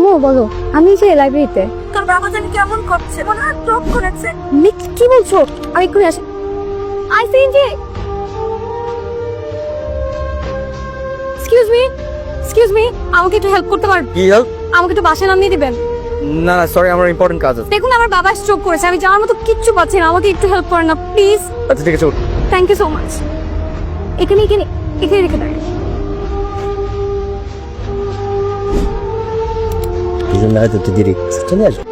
আম্মু বলো, আমি যে লাইব্রেরিতে। তোর বাবা জানি কেমন করছে, মনে হয় টপ করেছে। কি বলছো? আমি এক্ষুনি আসি। আই সি যে এক্সকিউজ মি, আমাকে একটু হেল্প করতে পারবেন? কি হেল্প? আমাকে একটু বাসায় নামিয়ে দিবেন? না না সরি, আমার ইম্পর্টেন্ট কাজ আছে। দেখুন আমার বাবা স্ট্রোক করেছে, আমি যাওয়ার মতো কিচ্ছু পাচ্ছি না, আমাকে একটু হেল্প করেন না প্লিজ। আচ্ছা ঠিক আছে, উঠ। Thank you so much. এখানে এখানে এখানে রেখে দেন। দুজন না হয়তো তুই দিদি চলে আসবে।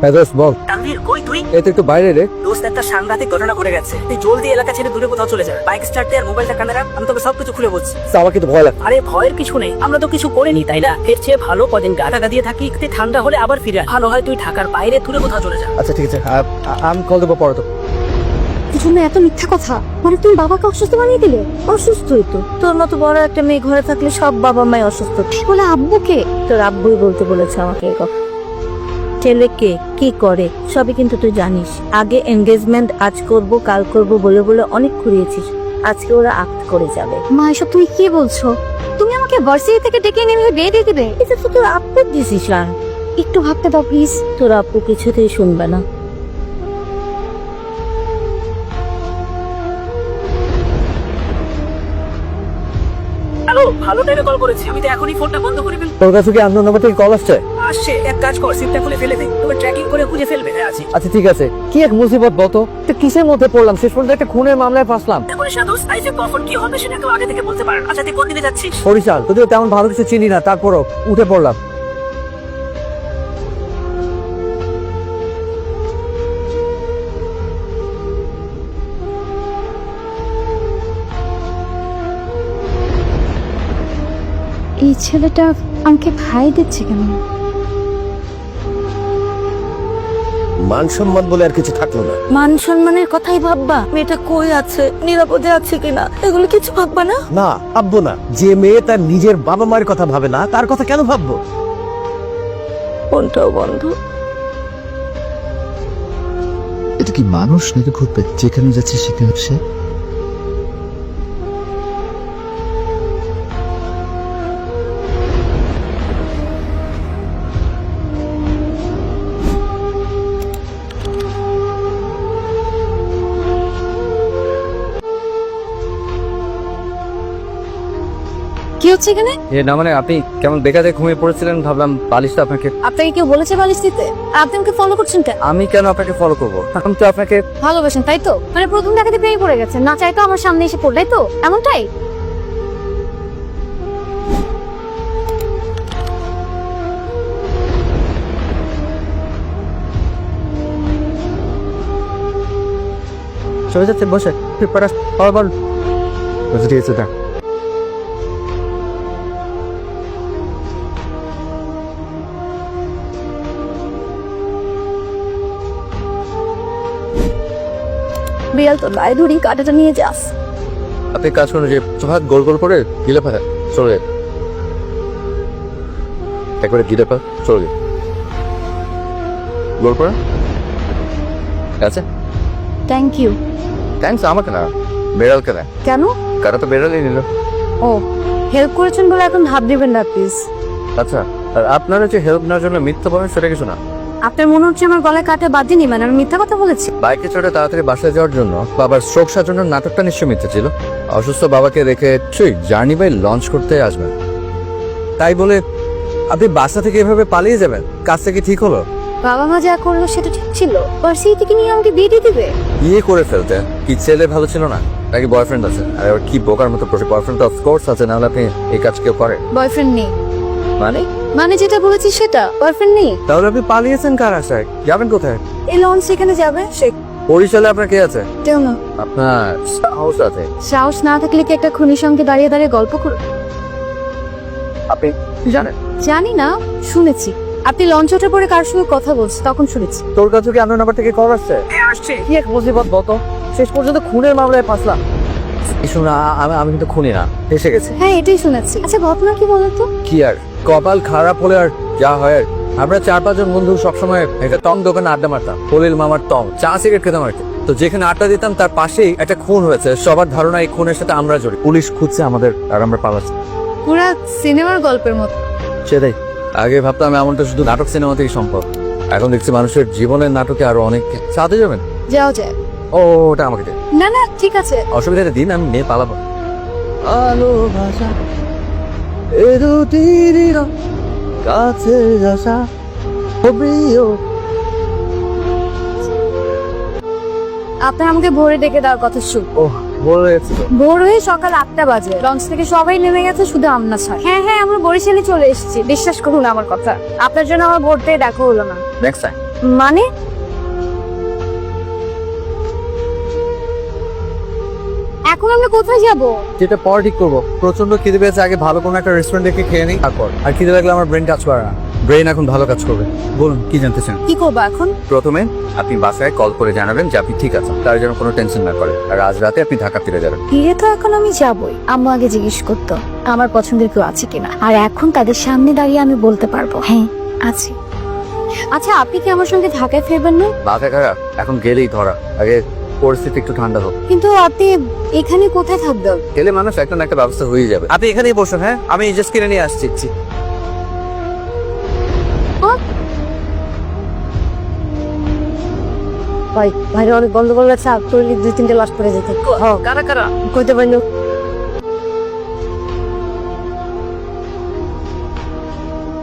হ্যাঁ দোস্ত বল। তানভীর কই তুই? এই তো একটু বাইরে রে। দোস্ত একটা সাংঘাতিক ঘটনা ঘটে গেছে, তুই জলদি এলাকা ছেড়ে দূরে কোথাও চলে যা। বাইক স্টার্ট দে আর মোবাইলটা কানে রাখ, আমি তোকে সবকিছু খুলে বলছি। আমাকে তো ভয় লাগে। আরে ভয়ের কিছু নেই, আমরা তো কিছু করিনি তাই না? এর চেয়ে ভালো কদিন গা ঢাকা দিয়ে থাকি, একটু ঠান্ডা হলে আবার ফিরে আয়। ভালো হয় তুই ঢাকার বাইরে দূরে কোথাও চলে যা। আচ্ছা ঠিক আছে, আমি কল দেবো পরে তো। কিছু না, এত মিথ্যা কথা। মানে তুমি বাবাকে অসুস্থ বানিয়ে দিলে? অসুস্থই তো, তোর মতো বড় একটা মেয়ে ঘরে থাকলে সব বাবা মাই অসুস্থ। বলে আব্বুকে? তোর আব্বুই বলতে বলেছে আমাকে এই কথা। ছেলেকে কি করে সবই কিন্তু তুই জানিস। আগে এনগেজমেন্ট আজ করব কাল করব বলে বলে অনেক ঘুরিয়েছিস, আজকে ওরা আক্ট করে যাবে। মা এসব তুমি কি বলছো? তুমি আমাকে ভার্সিটি থেকে ডেকে এনে আমাকে বিয়ে দিয়ে দিবে? এটা তো তোর আব্বুর ডিসিশন। একটু ভাবতে দাও প্লিজ। তোর আব্বু কিছুতেই শুনবে না। হ্যালো, ভালো টাইমে কল করেছি, আমি তো এখনই ফোনটা বন্ধ করে ফেলবো। তোর কাছে কি আননোন নাম্বার থেকে কল আসছে? আসছে, এক কাজ কর, সিমটা খুলে ফেলে দে, তোকে ট্র্যাকিং করে খুঁজে ফেলবে। আছি আচ্ছা ঠিক আছে। কি এক মুসিবত বলতো, তো কিসের মধ্যে পড়লাম, শেষ পর্যন্ত একটা খুনের মামলায় ফাঁসলাম। এখন সাদোস আইসে কখন কি হবে সেটা কেউ আগে থেকে বলতে পারে না। আচ্ছা তুই কোন দিকে যাচ্ছিস? বরিশাল, যদিও তেমন ভালো কিছু চিনি না, তারপরও উঠে পড়লাম। এই ছেলেটা আমাকে ভাই দিচ্ছে কেন? মান সম্মান বলে আর কিছু থাকলো না। মান সম্মানের কথাই ভাববা? মেয়েটা কই আছে, নিরাপদে আছে কিনা, এগুলো কিছু ভাববা না? না ভাববো না। যে মেয়ে তার নিজের বাবা মায়ের কথা ভাবে না, তার কথা কেন ভাববো? ফোনটাও বন্ধ। এটা কি মানুষ নাকি ভূত? যেখানে যাচ্ছে সেখানে সে। কি হচ্ছে এখানে? এ না মানে আপনি কেমন বেকারে ঘুমিয়ে পড়েছিলেন, ভাবলাম বালিশটা আপনাকে। আপনাকে কেউ বলেছে বালিশ দিতে? আর আপনি আমাকে ফলো করছেন কেন? আমি কেন আপনাকে ফলো করবো? আমি তো আপনাকে ভালোবাসেন তাই তো? মানে প্রথম দেখাতে প্রেমে পড়ে গেছেন, না চাই তো আমার সামনে এসে পড়লে তো এমনটাই। চলে যাচ্ছে, বসে বল। আচ্ছা ঠিক আছে, দেখ। বিড়াল তো গায়ে ধরি, কাঁটাটা নিয়ে যাস। আপনি কাজ করুন, যে হাত গোল গোল করে গিলে ফেলে চলে যায়, একবারে গিলে ফেল চলে যায়, গোল করে। আছে থ্যাংক ইউ। থ্যাংকস আমাকে না, বেড়ালকে দেয়। কেন? কারা তো বেড়ালই নিল। ও, হেল্প করেছেন বলে এখন ভাব দিবেন না প্লিজ। আচ্ছা, আর আপনারা যে হেল্প নেওয়ার জন্য মিথ্যা বলেন সেটা কিছু না। আপনার মনে হচ্ছে আমার গলায় কাঁটা বাঁধেনি, মানে আমি মিথ্যা কথা বলেছি? বাইকে চড়ে তাড়াতাড়ি বাসায় যাওয়ার জন্য বাবার স্ট্রোক সাজানোর নাটকটা নিশ্চয় মিথ্যা ছিল। অসুস্থ বাবাকে রেখে সেই জার্নি বাই লঞ্চ করতে আসবেন, তাই বলে আপনি বাসা থেকে এভাবে পালিয়ে যাবেন? কাজটা কি ঠিক হলো? বাবা মা যা করলো সেটা ঠিক ছিল? ভার্সিটি থেকে নিয়ে আমাকে বিয়ে দিয়ে দিবে? বিয়ে করে ফেলতে কি ছেলে ভালো ছিল না, নাকি বয়ফ্রেন্ড আছে? আর আবার কি বোকার মতো বয়ফ্রেন্ড তো অফকোর্স আছে, নাহলে আপনি এই কাজ কেউ করে? বয়ফ্রেন্ড নেই। মানে মানে যেটা বলেছি সেটা, বয়ফ্রেন্ড নেই। তাহলে আপনি পালিয়েছেন কার আশায়? যাবেন কোথায়? এই লঞ্চ এখানে যাবে সে বরিশালে আপনার কে আছে? কেউ না। আপনার সাহস আছে? সাহস না থাকলে কি একটা খুনির সঙ্গে দাঁড়িয়ে দাঁড়িয়ে গল্প করো? আপনি জানেন? জানি না, শুনেছি। আপনি লঞ্চ ওঠার পরে কার সঙ্গে কথা বলছেন তখন শুনেছি। তোর কাছে কি আপনার নাম্বার থেকে কল আসছে? আসছে। কি এক মুসিবত বলতো, শেষ পর্যন্ত খুনের মামলায় ফাঁসলাম। শোনা, আমি কিন্তু খুনি না, এসে গেছে। হ্যাঁ এটাই শুনেছি। আচ্ছা ঘটনা কি বলতো? কি আর, কপাল খারাপ হলে আর যা হয় আর। আমরা 4-5 জন বন্ধু সবসময় একটা টং দোকানে আড্ডা মারতাম, হলিল মামার টং, চা সিগারেট খেতাম আর কি। তো যেখানে আড্ডা দিতাম তার পাশেই একটা খুন হয়েছে, সবার ধারণা এই খুনের সাথে আমরা জড়িত। পুলিশ খুঁজছে আমাদের আর আমরা পালাচ্ছি। পুরা সিনেমার গল্পের মতো। সেটাই, আগে ভাবতাম এমনটা শুধু নাটক সিনেমা থেকেই সম্ভব, এখন দেখছি মানুষের জীবনের নাটকে আরো অনেক। সাথে যাবেন? যাও যায়। ও, ওটা আমাকে দে। না না ঠিক আছে। অসুবিধা নেই, দিন আমি নিয়ে পালাবো। ভালোবাসা এ দুটির কাছে আসা প্রিয়। আপনার আমাকে ভোরে ডেকে দেওয়ার কথা শুন। ও, বলেছি তো। ভোর হয়ে সকাল 8টা বাজে, লঞ্চ থেকে সবাই নেমে গেছে, শুধু আমরা ছাড়া। হ্যাঁ হ্যাঁ, আমরা বরিশালে চলে এসেছি, বিশ্বাস করুন আমার কথা। আপনার জন্য আমার ভোর থেকে দেখা হলো না। Next time. মানে এখন আমরা কোথায় যাব? যেটা পর ঠিক করবো। প্রচন্ড খিদে পেয়েছে, আগে ভালো কোনো একটা রেস্টুরেন্ট দেখে খেয়ে নিই, তারপর। আর খিদে লাগলে আমার ব্রেন কাজ করে না। ব্রেন এখন ভালো কাজ করবে। বলুন, কি জানতে চান? কি করবো এখন? প্রথমে আপনি বাসায় কল করে জানাবেন যে আপনি ঠিক আছেন, তার জন্য কোনো টেনশন না করে। আর আজ রাতে আপনি ঢাকা ফিরে যাবেন। বিয়ে তো এখন আমি যাবই। আম্মু আগে জিজ্ঞেস করতো আমার পছন্দের কেউ আছে কিনা, আর এখন তাদের সামনে দাঁড়িয়ে আমি বলতে পারবো হ্যাঁ আছে। আচ্ছা, আপনি কি আমার সঙ্গে ঢাকায় ফিরবেন না? মাথা খারাপ, এখন গেলেই ধরা। আগে পরিস্থিতি একটু ঠান্ডা হোক। কিন্তু আপনি এখানে কোথায় থাকবেন? গেলে মানুষ একটা না একটা ব্যবস্থা হয়ে যাবে। আপনি এখানেই বসুন, হ্যাঁ আমি জাস্ট কিনে নিয়ে আসছি। ভাই বাইরে অনেক গন্ডগোল আছে, আর তোর 2-3টে লাশ পড়ে যেত। কারা কারা? কইতে পারলো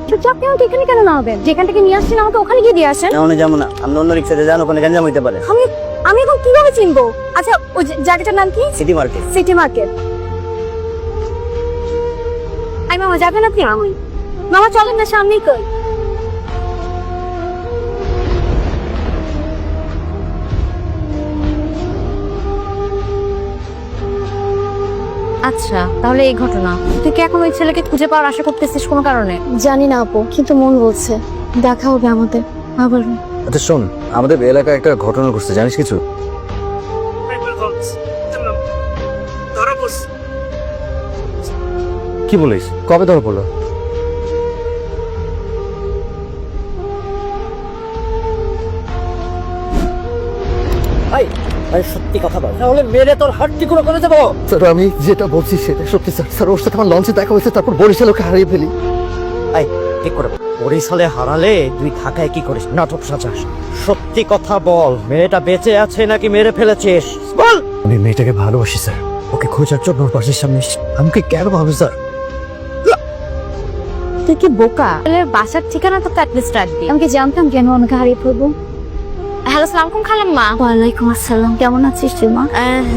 চুপচাপ কেন এখানে কেন না হবেন? যেখান থেকে নিয়ে আসছেন আমাকে ওখানে গিয়ে দিয়ে আসেন। না ওখানে যাবো না, আমি অন্য রিক্সাতে যান, ওখানে গ্যাঞ্জাম হইতে পারে। আমি এখন কিভাবে চিনবো? আচ্ছা, ওই জায়গাটার নাম কি? City market. City market. I মামা, যাবেন আপনি? মামা চলেন না, সামনেই কই। আচ্ছা, তাহলে এই ঘটনা। তুই কি এখন ওই ছেলেকে খুঁজে পাওয়ার আশা করতেছিস কোনো কারণে? জানি না আপু, কিন্তু মন বলছে দেখা হবে আমাদের আবার। আচ্ছা শোন, আমাদের এলাকায় একটা ঘটনা ঘটছে, জানিস কিছু? কি বলিস? কবে ধরা পড়লো? সত্যি কথা বল, তাহলে মেরে তোর হাড্ডি গুঁড়ো করে দেবো। স্যার আমি যেটা বলছি সেটা সত্যি স্যার। স্যার ওর সাথে আমার লঞ্চে দেখা হয়েছে, তারপর বরিশাল ওকে হারিয়ে ফেলি। ঠিক করে বরিশালে হারালে তুই ঢাকায় কি করিস? নাটক সাজাস। সত্যি কথা বল, মেয়েটা বেঁচে আছে নাকি মেরে ফেলেছিস? বল। আমি মেয়েটাকে ভালোবাসি স্যার, ওকে খোঁজার জন্য ওর বাড়ির সামনে এসেছি। আমাকে কেন ভাবে স্যার? তুই কি বোকা? বাসার ঠিকানা তো অ্যাটলিস্ট রাখবি। আমি কি জানতাম কেন আমাকে হারিয়ে ফেলবো? হ্যালো, সালাম খালাম্মা। ওয়ালাইকুম আসসালাম। কেমন আছিস মা?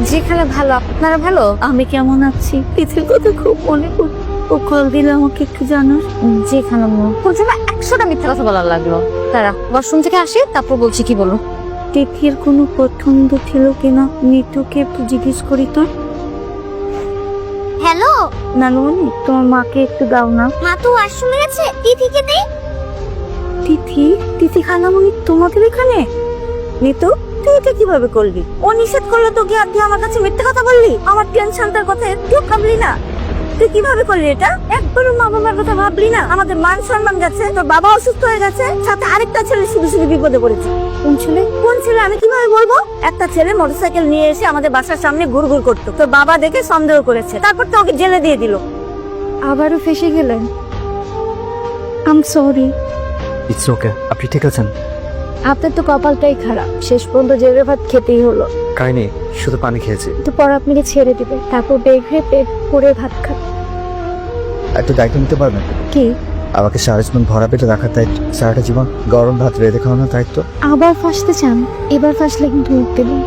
জি খালা, ভালো। আপনারা ভালো? আমি কেমন আছি? পৃথিবীর কথা খুব মনে পড়ে। ও কল দিলে আমাকে একটু জানাস? জি খালাম্মা। বলছে না 100টা মিথ্যা কথা বলার লাগলো। তারা ওয়াশরুম থেকে আসে, তারপর বলছি কি বলো। তিথির কোনো পছন্দ ছিল কিনা নিতুকে একটু জিজ্ঞেস করি তো। হ্যালো নানুমণি, তোমার মাকে একটু দাও না। মা তো ওয়াশরুমে গেছে, তিথিকে দে। তিথি খালামণি তোমাদের এখানে? নিতু, তুই এটা কিভাবে করলি? ও নিষেধ করলো তোকে আর তুই আমার কাছে মিথ্যে কথা বললি? আমার টেনশনটার কথা একটু ভাবলি না? তুই কিভাবে করলি এটা? একবারও মা বাবার কথা ভাবলি না? আমাদের মান সম্মান গেছে, তোর বাবা অসুস্থ হয়ে গেছে, সাথে আরেকটা ছেলে শুধু শুধু বিপদে পড়েছে। কোন ছেলে? কোন ছেলে আমি কিভাবে বলবো? একটা ছেলে মোটরসাইকেল নিয়ে এসে আমাদের বাসার সামনে ঘুরঘুর করতো, তোর বাবা দেখে সন্দেহ করেছে, তারপর তো ওকে জেলে দিয়ে দিল। আবারও ফেসে গেলেন। আম সরি। It's okay. আপনি ঠিক আছেন? আপনার তো কপালটাই খারাপ, শেষ পর্যন্ত জেলের ভাত খেতেই হলো। খাইনি, শুধু পানি খেয়েছি। তো পর আপনাকে ছেড়ে দিবে, তারপর বের হয়ে পেট ভরে ভাত খাবে। একটু দায়িত্ব নিতে পারবেন? কি? আমাকে সারা জীবন ভরা পেটে রাখার দায়িত্ব, সারাটা জীবন গরম ভাত রেঁধে খাওয়ানোর দায়িত্ব। আবার ফাঁসতে চান? এবার ফাঁসলে কিন্তু উঠতে দিন।